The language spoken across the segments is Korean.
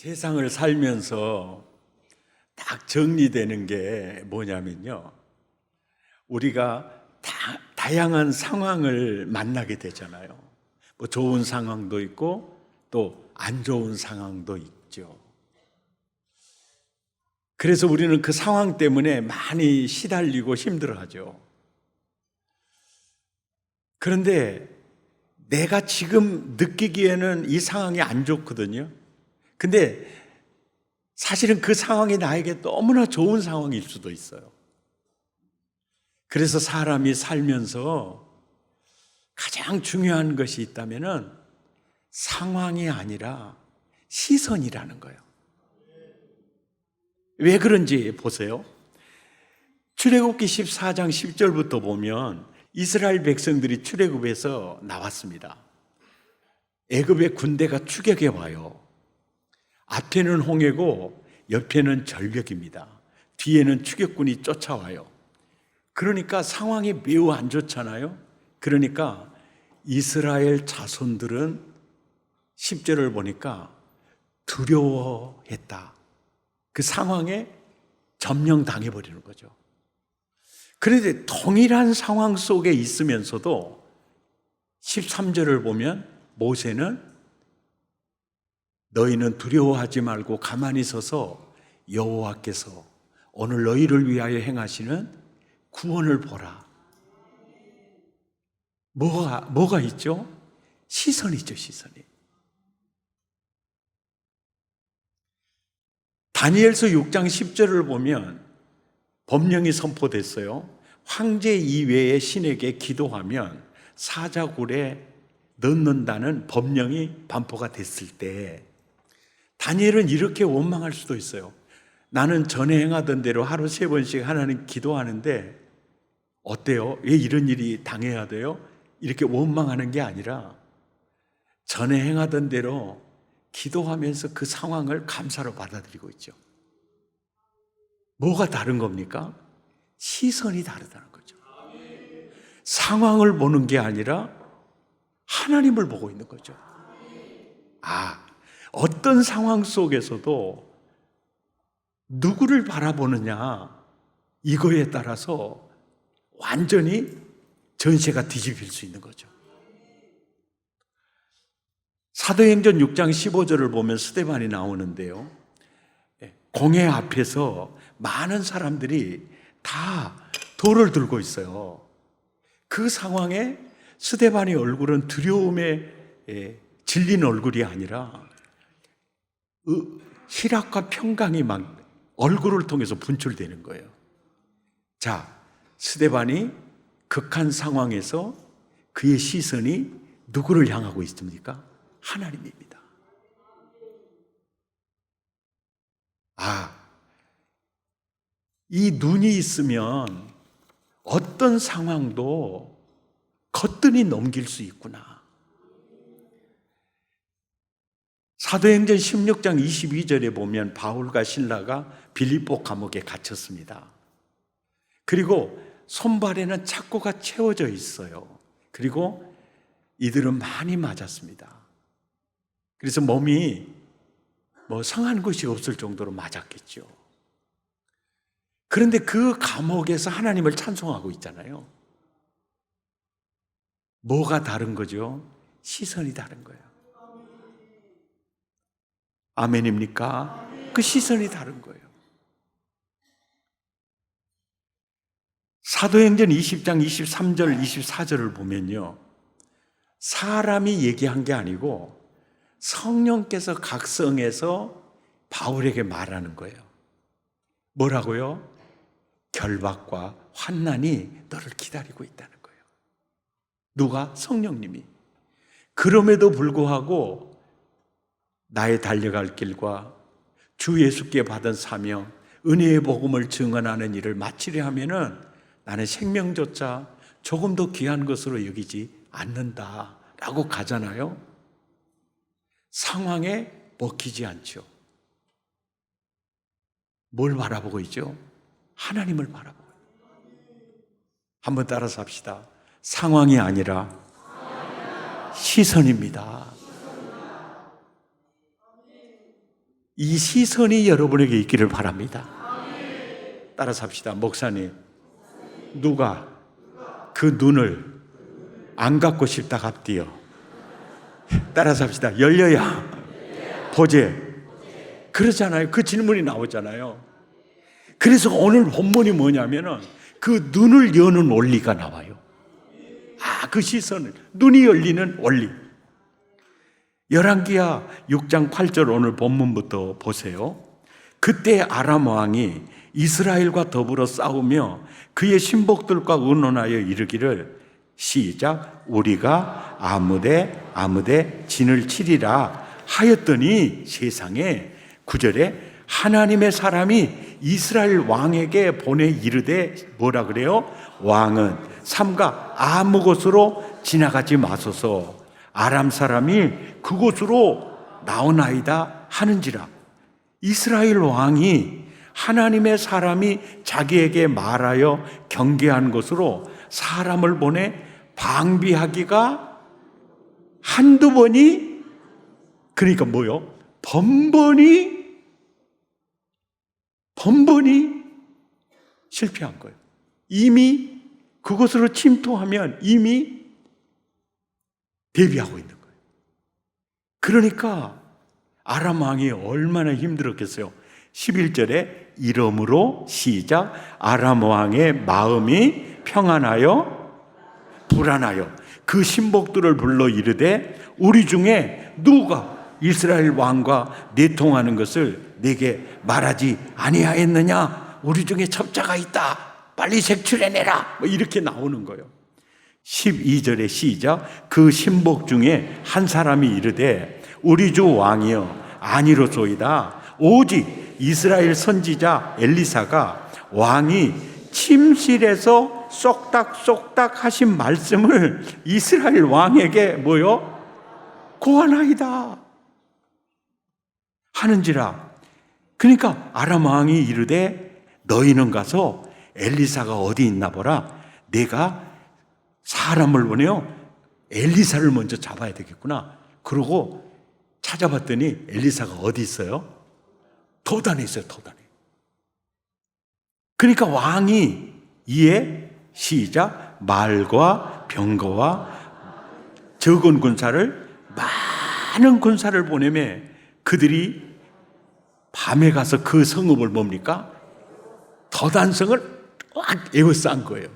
세상을 살면서 딱 정리되는 게 뭐냐면요. 우리가 다양한 상황을 만나게 되잖아요. 뭐 좋은 상황도 있고 또 안 좋은 상황도 있죠. 그래서 우리는 그 상황 때문에 많이 시달리고 힘들어하죠. 그런데 내가 지금 느끼기에는 이 상황이 안 좋거든요. 근데 사실은 그 상황이 나에게 너무나 좋은 상황일 수도 있어요. 그래서 사람이 살면서 가장 중요한 것이 있다면은 상황이 아니라 시선이라는 거예요. 왜 그런지 보세요. 출애굽기 14장 10절부터 보면 이스라엘 백성들이 출애굽에서 나왔습니다. 애굽의 군대가 추격해 와요. 앞에는 홍해고 옆에는 절벽입니다. 뒤에는 추격군이 쫓아와요. 그러니까 상황이 매우 안 좋잖아요. 그러니까 이스라엘 자손들은 10절을 보니까 두려워했다. 그 상황에 점령당해 버리는 거죠. 그런데 동일한 상황 속에 있으면서도 13절을 보면 모세는 너희는 두려워하지 말고 가만히 서서 여호와께서 오늘 너희를 위하여 행하시는 구원을 보라. 뭐가 있죠? 시선이죠, 시선이. 다니엘서 6장 10절을 보면 법령이 선포됐어요. 황제 이외의 신에게 기도하면 사자굴에 넣는다는 법령이 반포가 됐을 때 다니엘은 이렇게 원망할 수도 있어요. 나는 전에 행하던 대로 하루 3번씩 하나님 기도하는데 어때요? 왜 이런 일이 당해야 돼요? 이렇게 원망하는 게 아니라 전에 행하던 대로 기도하면서 그 상황을 감사로 받아들이고 있죠. 뭐가 다른 겁니까? 시선이 다르다는 거죠. 상황을 보는 게 아니라 하나님을 보고 있는 거죠. 어떤 상황 속에서도 누구를 바라보느냐, 이거에 따라서 완전히 전세가 뒤집힐 수 있는 거죠. 사도행전 6장 15절을 보면 스데반이 나오는데요. 공회 앞에서 많은 사람들이 다 돌을 들고 있어요. 그 상황에 스데반의 얼굴은 두려움에 질린 얼굴이 아니라 희락과 평강이 막 얼굴을 통해서 분출되는 거예요. 자, 스데반이 극한 상황에서 그의 시선이 누구를 향하고 있습니까? 하나님입니다. 이 눈이 있으면 어떤 상황도 거뜬히 넘길 수 있구나. 사도행전 16장 22절에 보면 바울과 실라가 빌립보 감옥에 갇혔습니다. 그리고 손발에는 착고가 채워져 있어요. 그리고 이들은 많이 맞았습니다. 그래서 몸이 상한 곳이 없을 정도로 맞았겠죠. 그런데 그 감옥에서 하나님을 찬송하고 있잖아요. 뭐가 다른 거죠? 시선이 다른 거예요. 아멘입니까? 그 시선이 다른 거예요. 사도행전 20장 23절 24절을 보면요, 사람이 얘기한 게 아니고 성령께서 각성해서 바울에게 말하는 거예요. 뭐라고요? 결박과 환난이 너를 기다리고 있다는 거예요. 누가? 성령님이. 그럼에도 불구하고 나의 달려갈 길과 주 예수께 받은 사명, 은혜의 복음을 증언하는 일을 마치려 하면은 나는 생명조차 조금 더 귀한 것으로 여기지 않는다라고 가잖아요. 상황에 먹히지 않죠. 뭘 바라보고 있죠? 하나님을 바라보고. 한번 따라서 합시다. 상황이 아니라 시선입니다. 이 시선이 여러분에게 있기를 바랍니다. 따라서 합시다. 목사님, 누가 그 눈을 안 갖고 싶다 갑디요? 따라서 합시다. 열려야 보제. 그러잖아요. 그 질문이 나오잖아요. 그래서 오늘 본문이 뭐냐면은 그 눈을 여는 원리가 나와요. 그 시선을, 눈이 열리는 원리. 열왕기하 6장 8절 오늘 본문부터 보세요. 그때 아람 왕이 이스라엘과 더불어 싸우며 그의 신복들과 의논하여 이르기를, 시작, 우리가 아무데 진을 치리라 하였더니, 세상에 9절에 하나님의 사람이 이스라엘 왕에게 보내 이르되, 뭐라 그래요? 왕은 삼가 아무 곳으로 지나가지 마소서, 아람 사람이 그곳으로 나오나이다 하는지라. 이스라엘 왕이 하나님의 사람이 자기에게 말하여 경계한 곳으로 사람을 보내 방비하기가 한두 번이, 그러니까 뭐요? 번번이 실패한 거예요. 이미 그곳으로 침투하면 이미 대비하고 있는 거예요. 그러니까 아람 왕이 얼마나 힘들었겠어요. 11절에 이러므로, 시작, 아람 왕의 마음이 평안하여 불안하여 그 신복들을 불러 이르되, 우리 중에 누가 이스라엘 왕과 내통하는 것을 내게 말하지 아니하였느냐? 우리 중에 첩자가 있다, 빨리 색출해내라. 이렇게 나오는 거예요. 12절에 시작, 그 신복 중에 한 사람이 이르되, 우리 주 왕이여 아니로소이다. 오직 이스라엘 선지자 엘리사가 왕이 침실에서 쏙닥쏙닥 하신 말씀을 이스라엘 왕에게 뭐요? 고하나이다 하는지라. 그러니까 아람 왕이 이르되, 너희는 가서 엘리사가 어디 있나 보라. 내가 사람을 보내요. 엘리사를 먼저 잡아야 되겠구나. 그러고 찾아봤더니 엘리사가 어디 있어요? 도단에 있어요. 도단에. 그러니까 왕이 이에, 시작, 말과 병거와 적은 군사를, 많은 군사를 보내며 그들이 밤에 가서 그 성읍을 뭡니까? 도단성을 꽉 에워싼 거예요.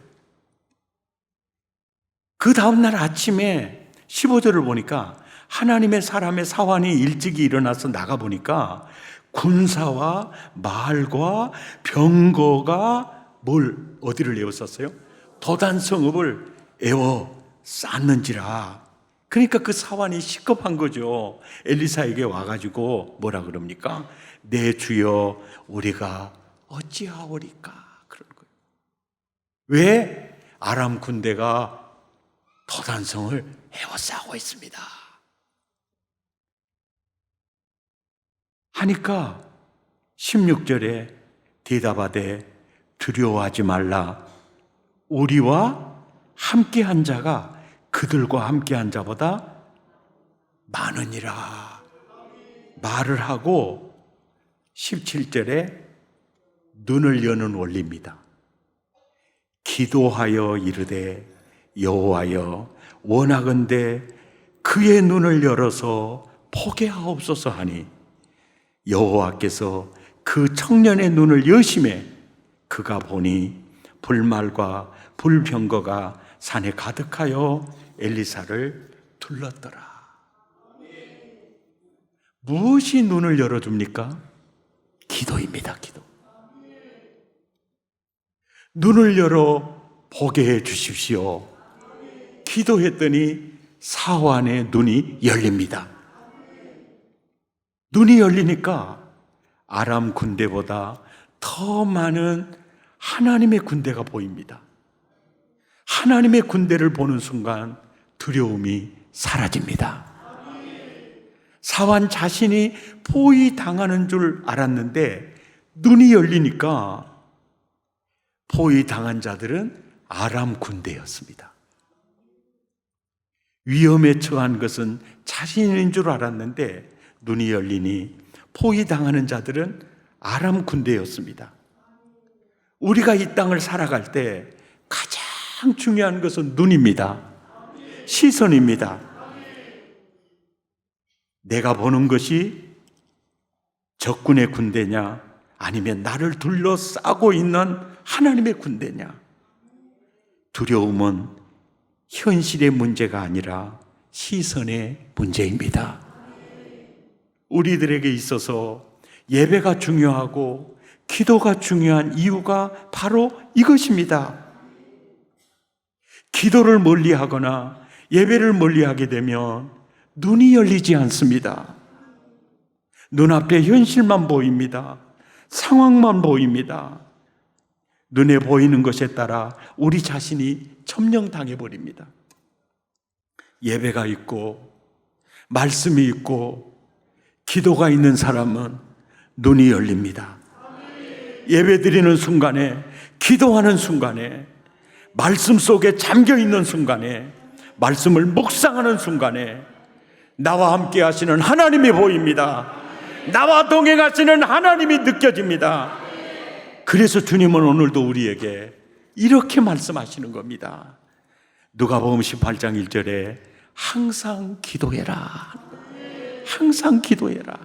그 다음날 아침에 15절을 보니까 하나님의 사람의 사환이 일찍이 일어나서 나가보니까 군사와 말과 병거가 어디를 에워쌌어요? 도단성읍을 에워쌌는지라. 그러니까 그 사환이 시급한 거죠. 엘리사에게 와가지고 뭐라 그럽니까? 내 주여, 우리가 어찌하오리까? 그런 거예요. 왜? 아람 군대가 도단성을 에워싸고 있습니다 하니까 16절에 대답하되, 두려워하지 말라. 우리와 함께한 자가 그들과 함께한 자보다 많으니라 말을 하고, 17절에 눈을 여는 원리입니다. 기도하여 이르되, 여호와여 원하건대 그의 눈을 열어서 보게 하옵소서 하니, 여호와께서 그 청년의 눈을 여심해 그가 보니 불말과 불병거가 산에 가득하여 엘리사를 둘렀더라. 무엇이 눈을 열어줍니까? 기도입니다. 기도. 눈을 열어 보게 해 주십시오. 기도했더니 사환의 눈이 열립니다. 눈이 열리니까 아람 군대보다 더 많은 하나님의 군대가 보입니다. 하나님의 군대를 보는 순간 두려움이 사라집니다. 사환 자신이 포위당하는 줄 알았는데 눈이 열리니까 포위당한 자들은 아람 군대였습니다. 위험에 처한 것은 자신인 줄 알았는데 눈이 열리니 포위당하는 자들은 아람 군대였습니다. 우리가 이 땅을 살아갈 때 가장 중요한 것은 눈입니다. 시선입니다. 내가 보는 것이 적군의 군대냐, 아니면 나를 둘러싸고 있는 하나님의 군대냐. 두려움은 현실의 문제가 아니라 시선의 문제입니다. 우리들에게 있어서 예배가 중요하고 기도가 중요한 이유가 바로 이것입니다. 기도를 멀리하거나 예배를 멀리하게 되면 눈이 열리지 않습니다. 눈앞에 현실만 보입니다. 상황만 보입니다. 눈에 보이는 것에 따라 우리 자신이 점령당해 버립니다. 예배가 있고 말씀이 있고 기도가 있는 사람은 눈이 열립니다. 예배 드리는 순간에, 기도하는 순간에, 말씀 속에 잠겨 있는 순간에, 말씀을 묵상하는 순간에 나와 함께 하시는 하나님이 보입니다. 나와 동행하시는 하나님이 느껴집니다. 그래서 주님은 오늘도 우리에게 이렇게 말씀하시는 겁니다. 누가복음 18장 1절에 항상 기도해라. 항상 기도해라.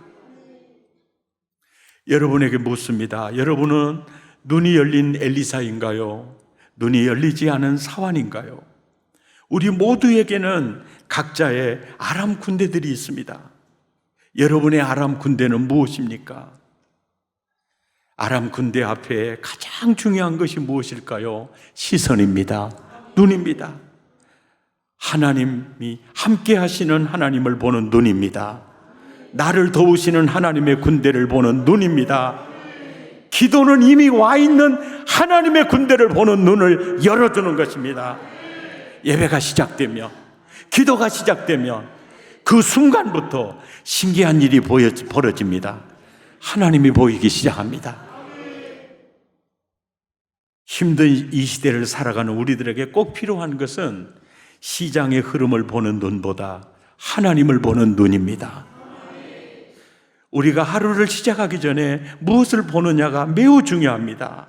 여러분에게 묻습니다. 여러분은 눈이 열린 엘리사인가요? 눈이 열리지 않은 사환인가요? 우리 모두에게는 각자의 아람 군대들이 있습니다. 여러분의 아람 군대는 무엇입니까? 아람 군대 앞에 가장 중요한 것이 무엇일까요? 시선입니다. 눈입니다. 하나님이 함께 하시는 하나님을 보는 눈입니다. 나를 도우시는 하나님의 군대를 보는 눈입니다. 기도는 이미 와 있는 하나님의 군대를 보는 눈을 열어주는 것입니다. 예배가 시작되면, 기도가 시작되면 그 순간부터 신기한 일이 벌어집니다. 하나님이 보이기 시작합니다. 힘든 이 시대를 살아가는 우리들에게 꼭 필요한 것은 시장의 흐름을 보는 눈보다 하나님을 보는 눈입니다. 우리가 하루를 시작하기 전에 무엇을 보느냐가 매우 중요합니다.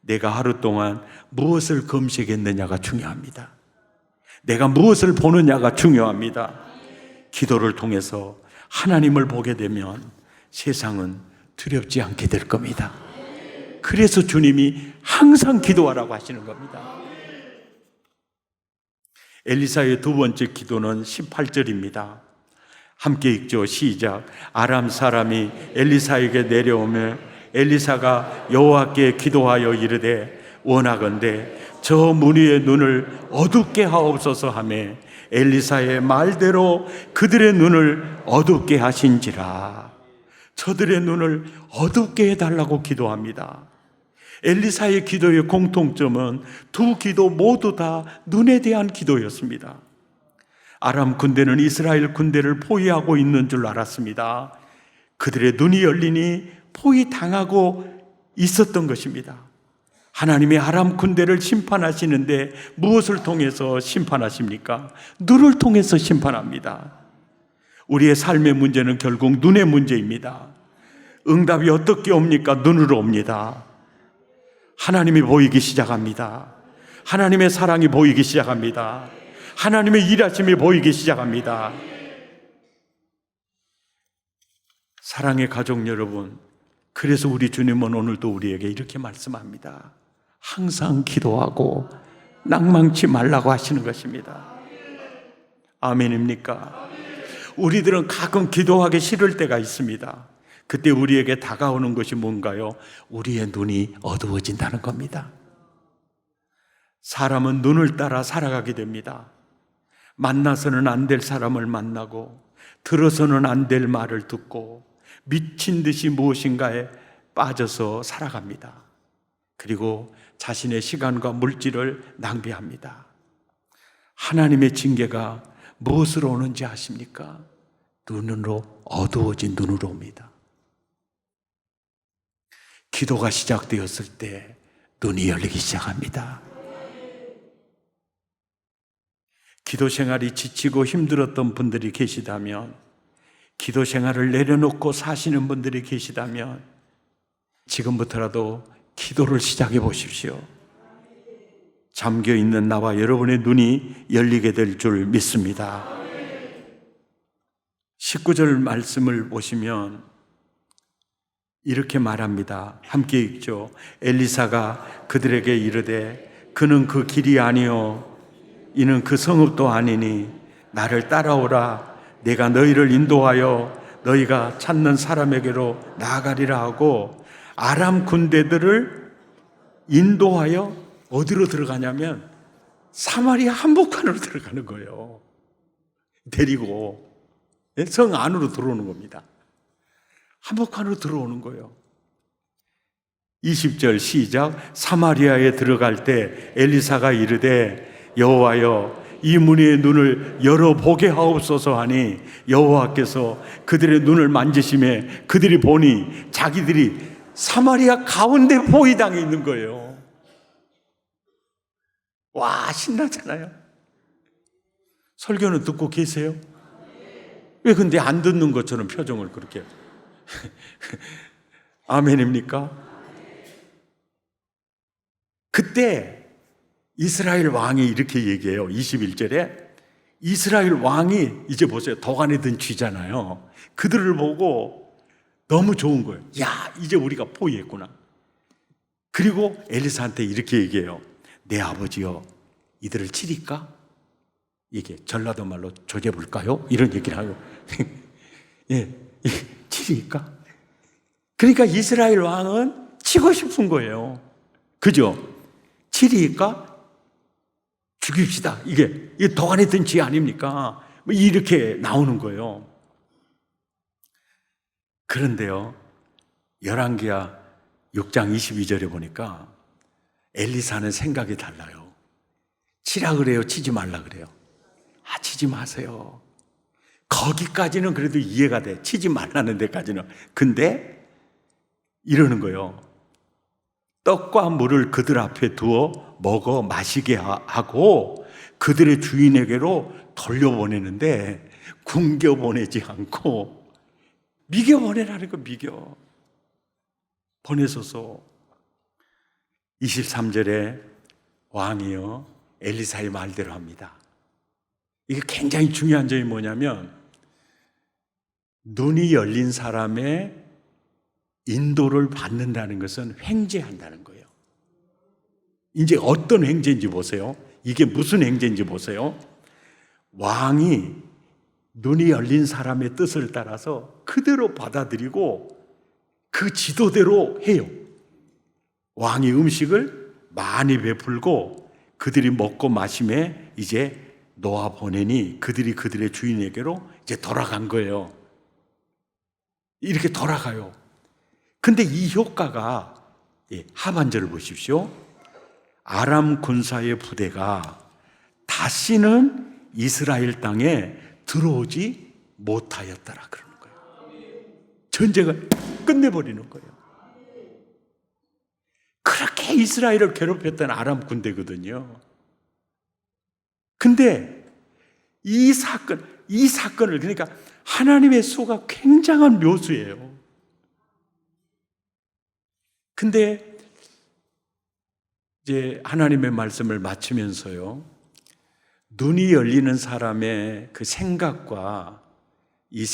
내가 하루 동안 무엇을 검색했느냐가 중요합니다. 내가 무엇을 보느냐가 중요합니다. 기도를 통해서 하나님을 보게 되면 세상은 두렵지 않게 될 겁니다. 그래서 주님이 항상 기도하라고 하시는 겁니다. 엘리사의 두 번째 기도는 18절입니다. 함께 읽죠. 시작. 아람 사람이 엘리사에게 내려오며 엘리사가 여호와께 기도하여 이르되 원하건대 저 무리의 눈을 어둡게 하옵소서 하며 엘리사의 말대로 그들의 눈을 어둡게 하신지라. 저들의 눈을 어둡게 해달라고 기도합니다. 엘리사의 기도의 공통점은 두 기도 모두 다 눈에 대한 기도였습니다. 아람 군대는 이스라엘 군대를 포위하고 있는 줄 알았습니다. 그들의 눈이 열리니 포위당하고 있었던 것입니다. 하나님이 아람 군대를 심판하시는데 무엇을 통해서 심판하십니까? 눈을 통해서 심판합니다. 우리의 삶의 문제는 결국 눈의 문제입니다. 응답이 어떻게 옵니까? 눈으로 옵니다. 하나님이 보이기 시작합니다. 하나님의 사랑이 보이기 시작합니다. 하나님의 일하심이 보이기 시작합니다. 사랑의 가족 여러분, 그래서 우리 주님은 오늘도 우리에게 이렇게 말씀합니다. 항상 기도하고 낭망치 말라고 하시는 것입니다. 아멘입니까? 우리들은 가끔 기도하기 싫을 때가 있습니다. 그때 우리에게 다가오는 것이 뭔가요? 우리의 눈이 어두워진다는 겁니다. 사람은 눈을 따라 살아가게 됩니다. 만나서는 안 될 사람을 만나고 들어서는 안 될 말을 듣고 미친 듯이 무엇인가에 빠져서 살아갑니다. 그리고 자신의 시간과 물질을 낭비합니다. 하나님의 징계가 무엇으로 오는지 아십니까? 눈으로, 어두워진 눈으로 옵니다. 기도가 시작되었을 때 눈이 열리기 시작합니다. 기도 생활이 지치고 힘들었던 분들이 계시다면 기도 생활을 내려놓고 사시는 분들이 계시다면 지금부터라도 기도를 시작해 보십시오. 잠겨 있는 나와 여러분의 눈이 열리게 될 줄 믿습니다. 19절 말씀을 보시면 이렇게 말합니다. 함께 읽죠. 엘리사가 그들에게 이르되 그는 그 길이 아니요 이는 그 성읍도 아니니 나를 따라오라. 내가 너희를 인도하여 너희가 찾는 사람에게로 나아가리라 하고 아람 군대들을 인도하여 어디로 들어가냐면 사마리아 한복판으로 들어가는 거예요. 데리고 성 안으로 들어오는 겁니다. 한복판으로 들어오는 거예요. 20절 시작. 사마리아에 들어갈 때 엘리사가 이르되 여호와여 이 무리의 눈을 열어보게 하옵소서 하니 여호와께서 그들의 눈을 만지심에 그들이 보니 자기들이 사마리아 가운데 포위당해 있는 거예요. 와, 신나잖아요. 설교는 듣고 계세요? 왜 근데 안 듣는 것처럼 표정을 그렇게 아멘입니까? 그때 이스라엘 왕이 이렇게 얘기해요. 21절에 이스라엘 왕이 이제 보세요. 도간에 든 쥐잖아요. 그들을 보고 너무 좋은 거예요. 야, 이제 우리가 포위했구나. 그리고 엘리사한테 이렇게 얘기해요. 내 아버지여 이들을 치리까? 이게 전라도 말로 조져볼까요? 이런 얘기를 하고 예, 치리까? 그러니까 이스라엘 왕은 치고 싶은 거예요. 그죠? 치리까? 죽입시다. 이게 도간에 든 쥐 아닙니까? 이렇게 나오는 거예요. 그런데요, 열왕기하 6장 22절에 보니까 엘리사는 생각이 달라요. 치라 그래요? 치지 말라 그래요? 치지 마세요. 거기까지는 그래도 이해가 돼. 치지 말라는 데까지는. 근데 이러는 거예요. 떡과 물을 그들 앞에 두어 먹어 마시게 하고 그들의 주인에게로 돌려보내는데 굶겨보내지 않고 미겨보내라는 거. 미겨 보내소서. 23절에 왕이요 엘리사의 말대로 합니다. 이게 굉장히 중요한 점이 뭐냐면 눈이 열린 사람의 인도를 받는다는 것은 횡재한다는 거예요. 이제 어떤 횡재인지 보세요. 이게 무슨 횡재인지 보세요. 왕이 눈이 열린 사람의 뜻을 따라서 그대로 받아들이고 그 지도대로 해요. 왕이 음식을 많이 베풀고 그들이 먹고 마심에 이제 놓아 보내니 그들이 그들의 주인에게로 이제 돌아간 거예요. 이렇게 돌아가요. 근데 이 효과가 하반절을 보십시오. 아람 군사의 부대가 다시는 이스라엘 땅에 들어오지 못하였더라 그러는 거예요. 전쟁을 끝내버리는 거예요. 그렇게 이스라엘을 괴롭혔던 아람 군대거든요. 근데 이 사건을 그러니까 하나님의 수가 굉장한 묘수예요. 근데 이제 하나님의 말씀을 마치면서요, 눈이 열리는 사람의 그 생각과 이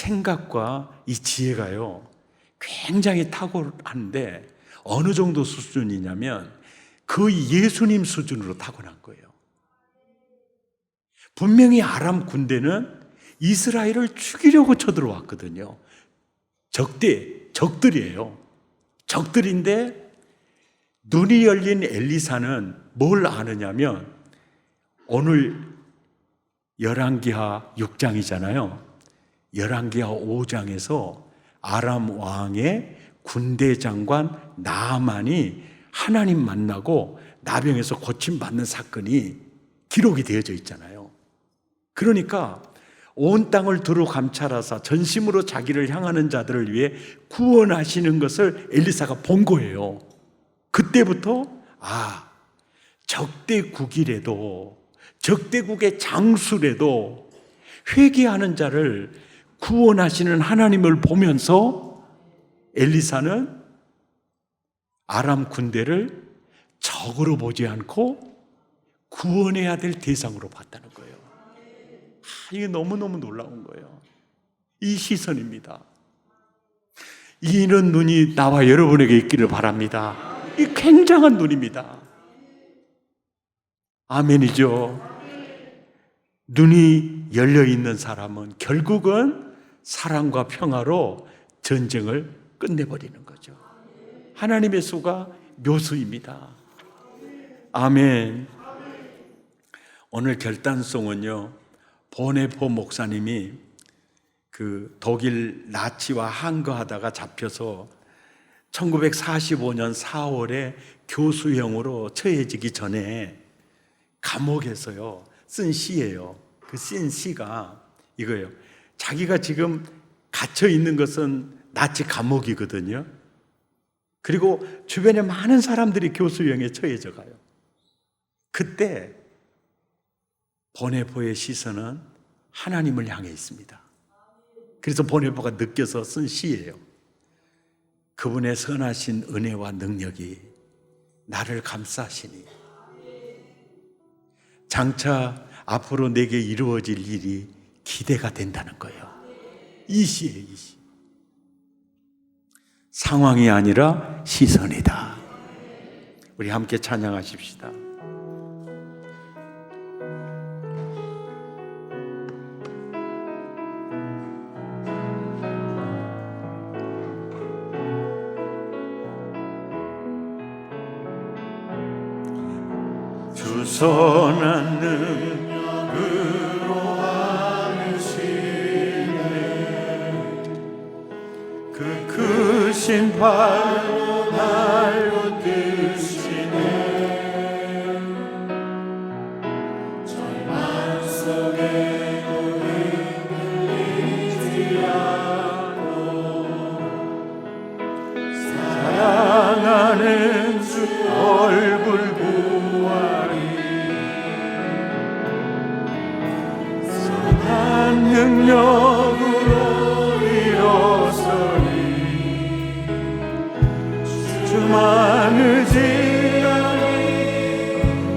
지혜가요 굉장히 탁월한데 어느 정도 수준이냐면 그 예수님 수준으로 타고난 거예요. 분명히 아람 군대는 이스라엘을 죽이려고 쳐들어왔거든요. 적들이에요. 적들인데 눈이 열린 엘리사는 뭘 아느냐면 오늘 열왕기하 6장이잖아요. 열왕기하 5장에서 아람 왕의 군대 장관 나아만이 하나님 만나고 나병에서 고침받는 사건이 기록이 되어져 있잖아요. 그러니까 온 땅을 두루 감찰하사 전심으로 자기를 향하는 자들을 위해 구원하시는 것을 엘리사가 본 거예요. 그때부터 적대국이라도 적대국의 장수라도 회개하는 자를 구원하시는 하나님을 보면서 엘리사는 아람 군대를 적으로 보지 않고 구원해야 될 대상으로 봤다는 거예요. 이게 너무너무 놀라운 거예요. 이 시선입니다. 이런 눈이 나와 여러분에게 있기를 바랍니다. 이 굉장한 눈입니다. 아멘이죠. 눈이 열려있는 사람은 결국은 사랑과 평화로 전쟁을 끝내버리는 거죠. 하나님의 수가 묘수입니다. 아멘. 오늘 결단송은요, 보네포 목사님이 그 독일 나치와 항거하다가 잡혀서 1945년 4월에 교수형으로 처해지기 전에 감옥에서요 쓴 시예요. 그 쓴 시가 이거예요. 자기가 지금 갇혀 있는 것은 나치 감옥이거든요. 그리고 주변에 많은 사람들이 교수형에 처해져 가요. 그때 보네포의 시선은 하나님을 향해 있습니다. 그래서 보네포가 느껴서 쓴 시예요. 그분의 선하신 은혜와 능력이 나를 감싸시니 장차 앞으로 내게 이루어질 일이 기대가 된다는 거예요. 이 시예요, 이 시. 상황이 아니라 시선이다. 우리 함께 찬양하십시다. 주 선한 능력으로 하시네. 그 크신 발로 날로 드시네. 절망 속에도 흔들리지 않고 사랑하는 주 얼굴 능력으로 일어서니 주만 의지하니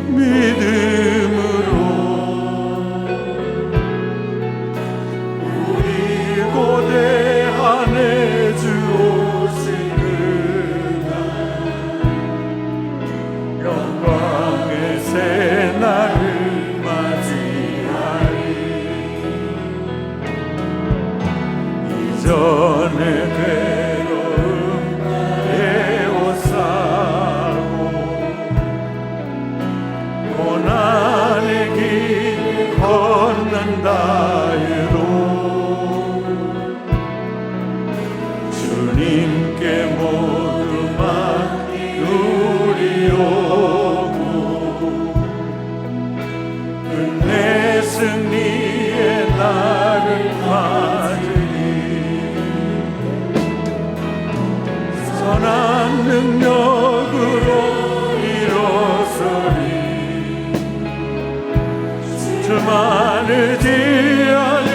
믿음으로 우리 고대하네 주 오신 그날 영광의 새날을 전에 괴로움 에워싸고 고난의 길 걷는다 해도 주님께 모두 맡기우리오고 끝내 승리의 날을 선한 능력으로 일어서리 주만 의지하니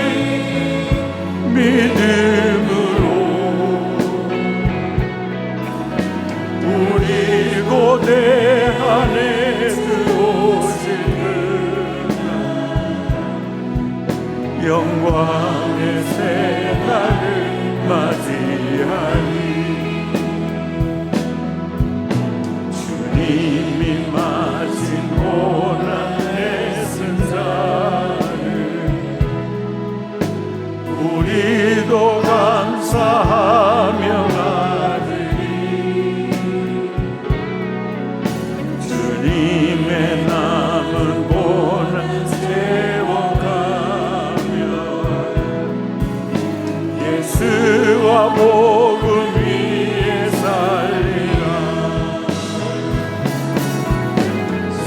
믿음으로 우리 고대하네 주 오실 그날 영광의 새날을 맞이하니 이미 마신 고난의 승자를 우리도 감사하며 가리니 주님의 남은 고난 채워가며 예수와 복음 위에 살리라.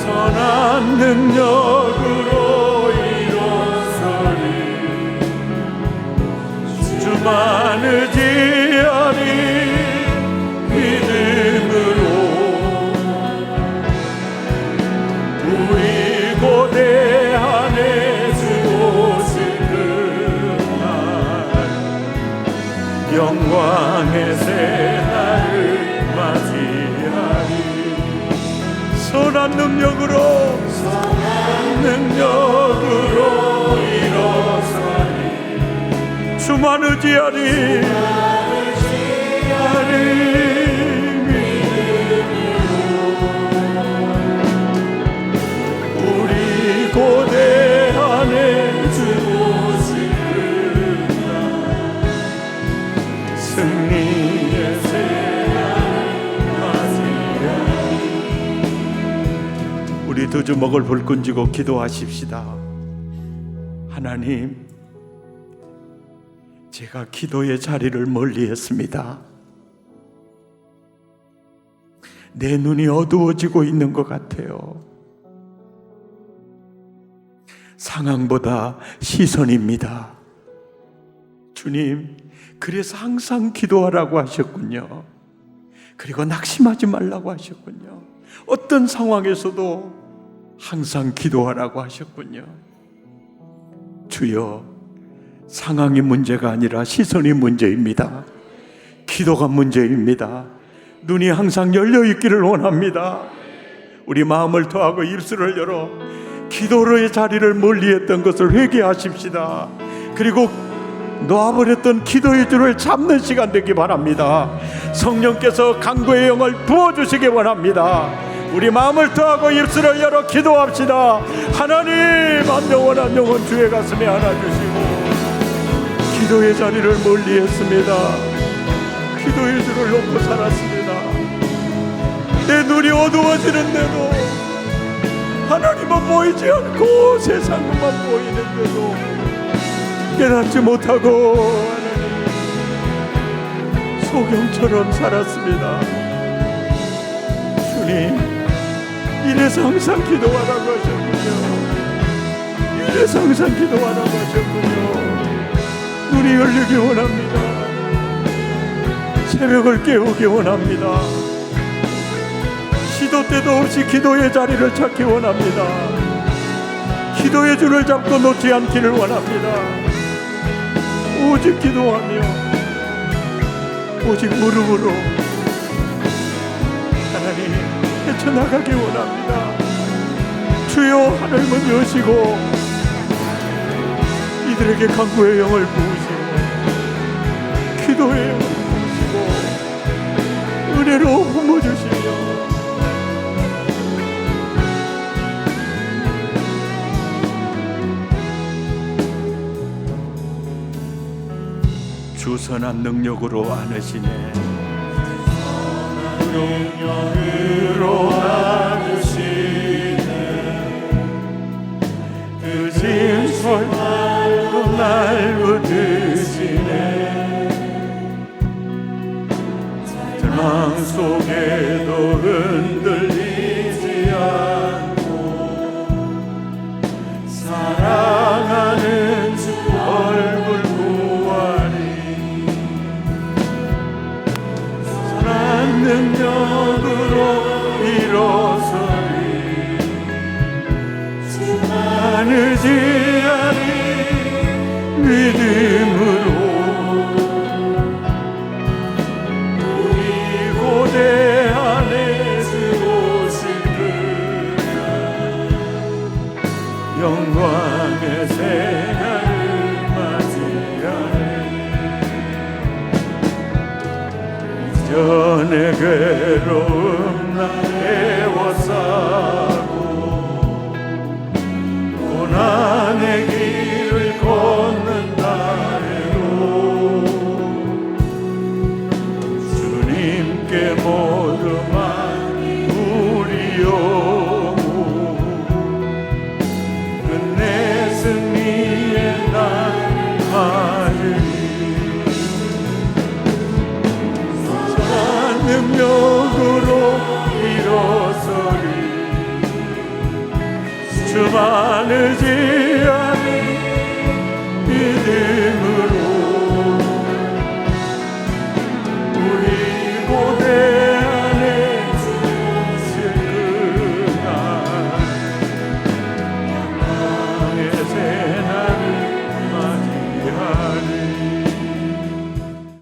선한 능력으로 일어서리 주만 의지하니 믿음으로 우리 고대하네 주 오실 그날 영광의 새날을 맞이하리. 선한 능력으로 일어서리. 주만 의지하리. 우리 고대 안에 주시는가. 승리의 새날을 맞이하리. 우리 두 주먹을 불끈 쥐고 기도하십시다. 하나님, 제가 기도의 자리를 멀리했습니다. 내 눈이 어두워지고 있는 것 같아요. 상황보다 시선입니다. 주님, 그래서 항상 기도하라고 하셨군요. 그리고 낙심하지 말라고 하셨군요. 어떤 상황에서도 항상 기도하라고 하셨군요. 주여, 상황이 문제가 아니라 시선이 문제입니다. 기도가 문제입니다. 눈이 항상 열려 있기를 원합니다. 우리 마음을 토하고 입술을 열어 기도의 자리를 멀리했던 것을 회개하십시다. 그리고 놓아버렸던 기도의 줄을 잡는 시간 되기 바랍니다. 성령께서 강구의 영을 부어주시기 원합니다. 우리 마음을 토하고 입술을 열어 기도합시다. 하나님, 한 영혼 한 영혼 주의 가슴에 안아주시고, 기도의 자리를 멀리했습니다. 기도의 줄을 놓고 살았습니다. 내 눈이 어두워지는데도, 하나님은 보이지 않고 세상만 보이는데도 깨닫지 못하고 하나님, 소경처럼 살았습니다. 주님, 이래서 항상 기도하라고 하셨군요. 이래서 항상 기도하라고 하셨군요. 눈이 열리기 원합니다. 새벽을 깨우기 원합니다. 시도 때도 없이 기도의 자리를 찾기 원합니다. 기도의 줄을 잡고 놓지 않기를 원합니다. 오직 기도하며 오직 무릎으로 하나님 헤쳐나가기 원합니다. 주여, 하늘문 여시고 이들에게 강구의 영을 부으시고 기도의 영을 부으시고 은혜로 품어주시며 주 선한 능력으로 안으시네. 능력으로 안으시네. 늦은 설날로 날 붙드시네. 절망 속에도 흔들리지 않고 사랑하는 주 얼굴 능력으로 일어서리. 주만 의지하리. 믿음으로 우리 고대 안에 주시리라. 영광의 새날을 맞이하리. 전의 괴로움 나 애워싸고 고난의 길을 걷는 날에도 주님께 모두만 우리 영혼 끝내 승리의 날 맞으리. 능력으로 일어서리. 주만 의지